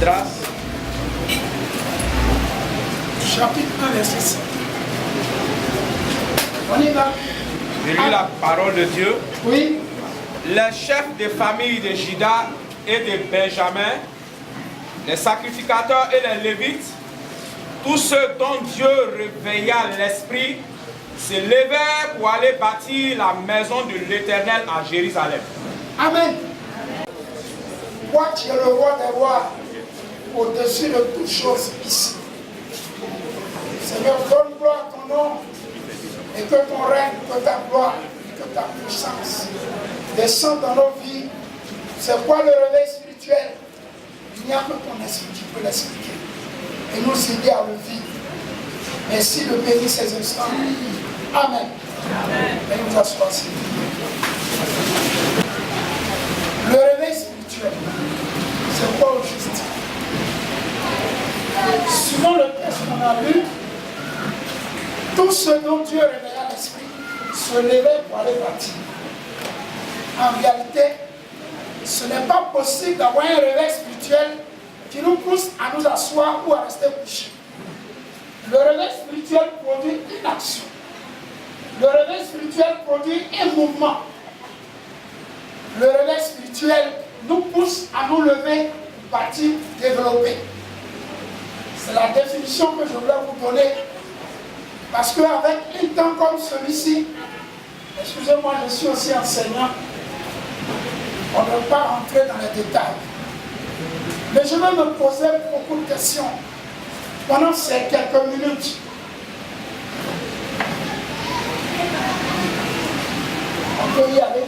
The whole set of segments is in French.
Esdras. Chapitre 1, verset 5. On y va. Je lis la parole de Dieu. Oui. Les chefs des familles de Juda et de Benjamin, les sacrificateurs et les lévites, tous ceux dont Dieu réveilla l'esprit, se levèrent pour aller bâtir la maison de l'Éternel à Jérusalem. Amen. Toi, tu es le roi des rois, au-dessus de toutes choses ici. Seigneur, donne gloire à ton nom, et que ton règne, que ta gloire, que ta puissance descendent dans nos vies. C'est quoi le réveil spirituel? Il n'y a que ton esprit qui peut l'expliquer. Et nous aider à le vivre. Merci de bénir ces instants. Amen. Amen. Et nous asseoir. Le réveil spirituel, c'est quoi au juste? Suivant le texte qu'on a lu, tous ceux dont Dieu réveilla l'esprit se levaient pour aller bâtir. En réalité, ce n'est pas possible d'avoir un réveil spirituel qui nous pousse à nous asseoir ou à rester couchés. Le réveil spirituel produit une action. Le réveil spirituel produit un mouvement. Le réveil spirituel nous pousse à nous lever, bâtir, développer. C'est la définition que je voulais vous donner. Parce qu'avec un temps comme celui-ci, excusez-moi, je suis aussi enseignant, on ne va pas rentrer dans les détails. Mais je vais me poser beaucoup de questions pendant ces quelques minutes. On peut y aller.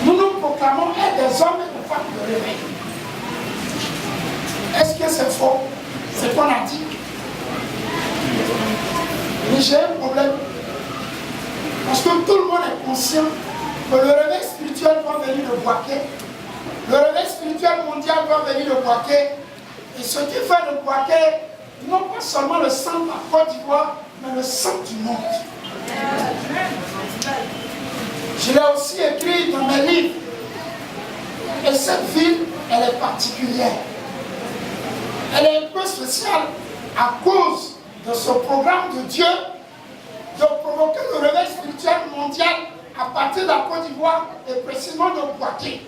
Nous nous proclamons être des hommes et des femmes de réveil. Est-ce que c'est faux? C'est ce qu'on a dit. Mais j'ai un problème. Parce que tout le monde est conscient que le réveil spirituel va venir de Boaké. Le réveil spirituel mondial va venir de Boaké. Et ce qui fait de Boaké, non pas seulement le centre de la Côte d'Ivoire, mais le centre du monde. Je l'ai aussi écrit dans mes livres. Et cette ville, elle est particulière. Elle est un peu spéciale à cause de ce programme de Dieu de provoquer le réveil spirituel mondial à partir de la Côte d'Ivoire et précisément de Boaké.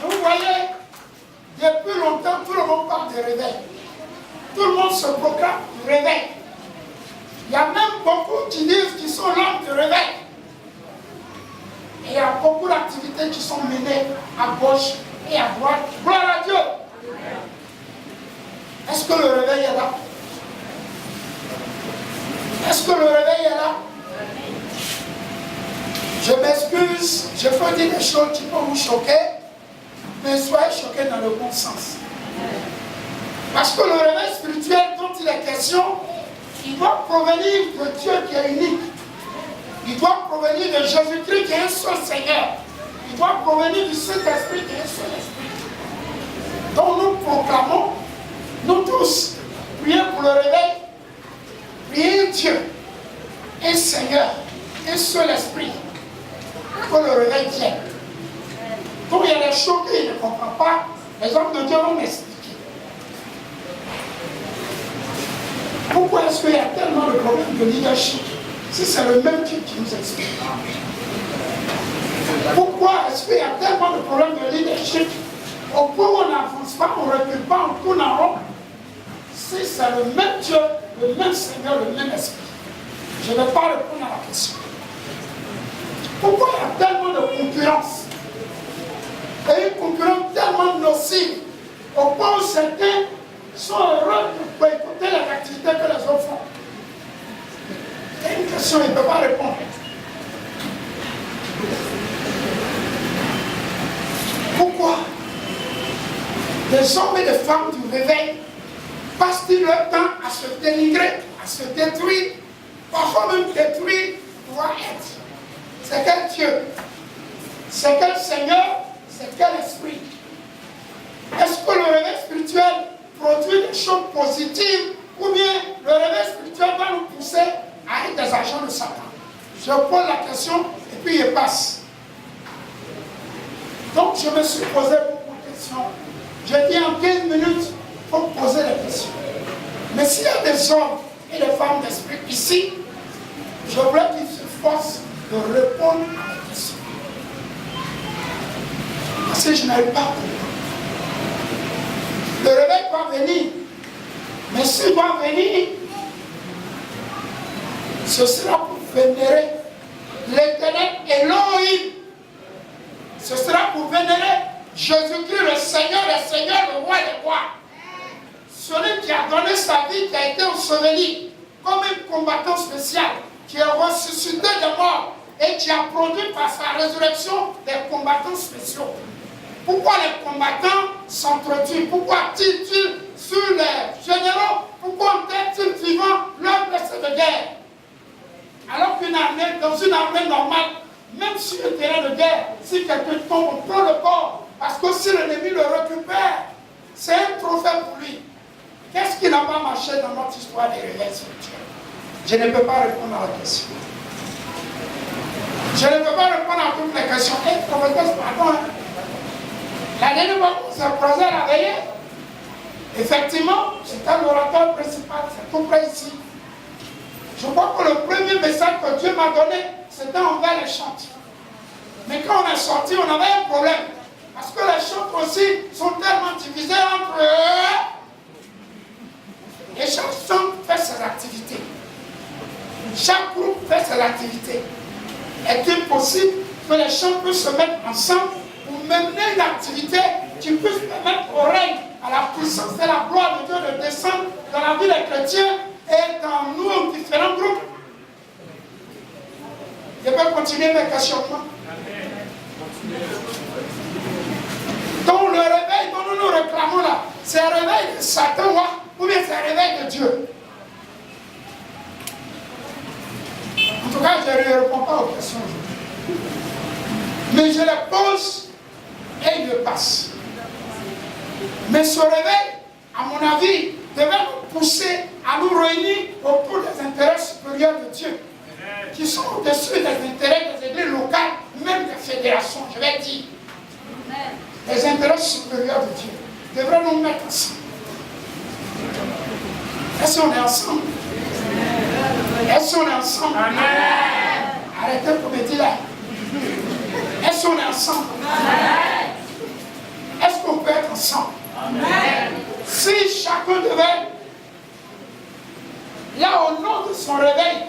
Vous voyez, depuis longtemps, tout le monde parle de réveil. Tout le monde se proclame du réveil. Il y a même beaucoup qui disent qu'ils sont l'homme du réveil. Et il y a beaucoup d'activités qui sont menées à gauche et à droite. Gloire à Dieu. Est-ce que le réveil est là? Est-ce que le réveil est là? Je m'excuse, je peux dire des choses qui peuvent vous choquer, mais soyez choqués dans le bon sens. Parce que le réveil spirituel dont il est question, il doit provenir de Dieu qui est unique. Il doit provenir de Jésus-Christ qui est un seul Seigneur. Il doit provenir du Saint-Esprit qui est un seul Esprit. Donc nous proclamons, nous tous, prions pour le réveil, priez Dieu, un Seigneur, un seul Esprit, que le réveil vienne. Donc il y a des choses qu'il ne comprend pas, les hommes de Dieu vont m'expliquer. Pourquoi est-ce qu'il y a tellement de problèmes de leadership si c'est le même Dieu qui nous explique? Pourquoi est-ce qu'il y a tellement de problèmes de leadership au point où on n'avance pas, on ne recule pas, on tourne en rond? Si c'est le même Dieu, le même Seigneur, le même Esprit. Je ne vais pas répondre à la question. Pourquoi il y a tellement de concurrence? Et une concurrence tellement nocive au point où certains sont heureux de écouter les activités que les autres font. Il y a une question, il ne peut pas répondre. Pourquoi des hommes et des femmes du réveil passent-ils leur temps à se dénigrer, à se détruire, parfois même détruire, doit être? C'est quel Dieu? C'est quel Seigneur? C'est quel esprit? Est-ce que le réveil spirituel produit des choses positives ou bien le réveil spirituel va nous pousser à être des agents de Satan? Je pose la question et puis il passe. Donc je me suis posé beaucoup de questions. J'ai dit en 15 minutes, il faut poser les questions. Mais s'il y a des hommes et des femmes d'esprit ici, je voulais qu'ils se forcent de répondre à mes questions. Parce que je n'arrive pas à comprendre. Le réveil va venir. Mais s'il va venir, ce sera pour vénérer l'Éternel Elohim. Ce sera pour vénérer Jésus-Christ, le Seigneur, le roi des rois. Celui qui a donné sa vie, qui a été enseveli comme un combattant spécial, qui est ressuscité de mort et qui a produit par sa résurrection des combattants spéciaux. Pourquoi les combattants s'entretuent? Pourquoi tirent-ils sur les généraux? Pourquoi ont-ils vivant leurs blessés de guerre? Alors qu'une armée, dans une armée normale, même sur le terrain de guerre, si quelqu'un tombe, on prend le corps. Parce que si l'ennemi le récupère, c'est un trophée pour lui. Qu'est-ce qui n'a pas marché dans notre histoire des réveils spirituels? Je ne peux pas répondre à la question. Je ne peux pas répondre à toutes les questions. Et prophétesse, pardon. La dernière fois qu'on s'est croisé à la veillée, effectivement, c'était l'orateur principal, c'est tout près ici. Je crois que le premier message que Dieu m'a donné, c'était envers les chantres. Mais quand on est sorti, on avait un problème. Parce que les chantres aussi sont tellement divisés entre eux. Et chaque chantre fait ses activités. Chaque groupe fait ses activités. Est-il possible que les chantres puissent se mettre ensemble pour mener une activité qui puisse permettre au règne, à la puissance et la gloire de Dieu de descendre dans la vie des chrétiens et dans nous, différents groupes? Je peux continuer mes questionnements. Donc le réveil dont nous nous réclamons là, c'est un réveil de Satan ou bien c'est un réveil de Dieu? En tout cas, je ne réponds pas aux questions. Mais je les pose et ils passent. Mais ce réveil, à mon avis, devait nous pousser à nous réunir autour des intérêts supérieurs de Dieu, qui sont au-dessus des intérêts des églises locales, même des fédérations, je vais dire. Les intérêts supérieurs de Dieu devraient nous mettre ensemble. Est-ce qu'on est ensemble? Est-ce qu'on est ensemble? Amen. Arrêtez pour me dire là. Est-ce qu'on est ensemble? Amen. Est-ce qu'on peut être ensemble? Amen. Si chacun devait, là au nom de son réveil,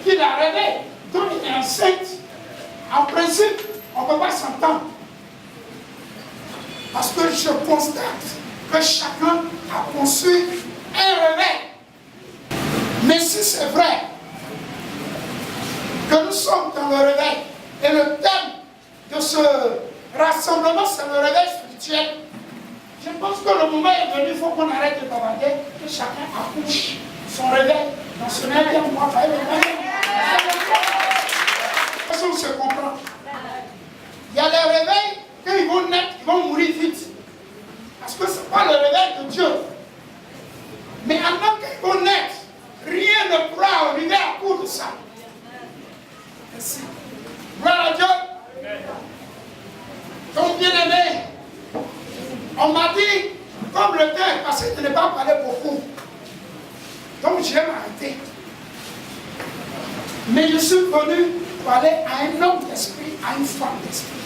qu'il a réveillé, dont il est enceinte, en principe, on ne peut pas s'entendre. Parce que je constate que chacun a conçu un réveil. Mais si c'est vrai que nous sommes dans le réveil, et le thème de ce rassemblement, c'est le réveil spirituel, je pense que le moment est venu, il faut qu'on arrête de bavarder, que chacun accouche son réveil dans ce même mois. Est-ce qu'on se comprend? Il y a les réveils, quand ils vont naître, ils vont mourir vite. Parce que ce n'est pas le réveil de Dieu. Mais en tant qu'ils vont naître, rien ne pourra arriver à cause de ça. Merci. Gloire à Dieu. Donc, bien aimé, on m'a dit, comme le temps est passé, de ne pas parler beaucoup. Donc, je vais m'arrêter. Mais je suis venu parler à un homme d'esprit, à une femme d'esprit.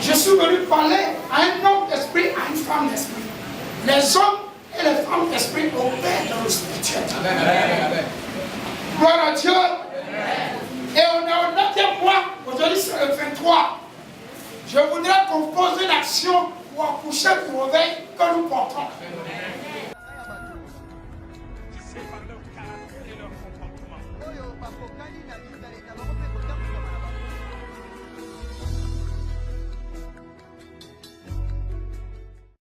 Je suis venu parler à un homme d'esprit, à une femme d'esprit. Les hommes et les femmes d'esprit opèrent dans le spirituel. Amen. Gloire à Dieu. Amen. Et on est au 9e mois. Aujourd'hui, c'est le 23. Je voudrais qu'on pose une action pour accoucher du réveil que nous portons. Amen.